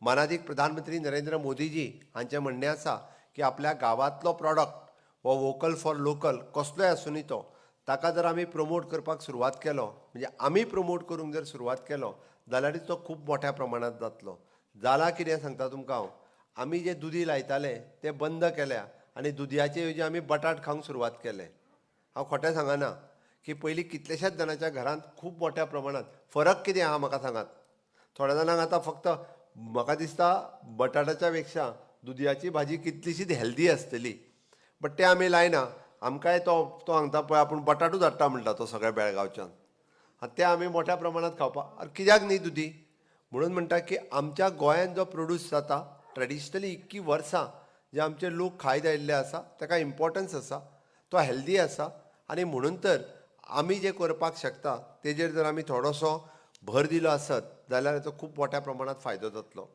मानाधीक प्रधानमंत्री नरेंद्र मोदीजी हांचें म्हणणें आसा की आपल्या गांवांतलो प्रॉडक्ट हो वोकल फॉर लोकल कसलोय आसूनी तो ताका जर आमी प्रमोट करपाक सुरवात केलो म्हणजे आमी प्रमोट करूंक जर सुरवात केलो जाल्यार तो खूब मोठ्या प्रमाणांत जातलो. जाला कितें सांगता तुमकां हांव, आमी जे दुदी लायताले ते बंद केल्या आनी दुदयाचे ऐवजी आमी बटाट खावंक सुरवात केले. हांव खोटें सांगना की पयलीं कितलेशेच जाणांच्या घरांत खूब मोठ्या प्रमाणांत फरक कितें आहा म्हाका सांगात. थोड्या जाणांक आतां फक्त म्हाका दिसता बटाटाच्या पेक्षा दुदयाची भाजी कितलीशीच हेल्दी आसतली, बट तें आमी लायना. आमकांय तो सांगता पळय आपूण बटाटूच हाडटा म्हणटा तो सगळ्या बेळगांवच्यान. ते आमी मोठ्या प्रमाणांत खावपाक कित्याक न्ही दुदी म्हणून म्हणटा की आमच्या गोंयांत जो प्रोड्यूस जाता ट्रेडिशनली इतकी वर्सां जे आमचे लोक खायत आयिल्ले आसा ताका इम्पॉर्टन्स आसा, तो हेल्दी आसा आनी म्हणून तर आमी जे करपाक शकता तेजेर जर आमी थोडोसो भर दिलो आसत जाल्यार हाचो खूब मोठ्या प्रमाणांत फायदो जातलो.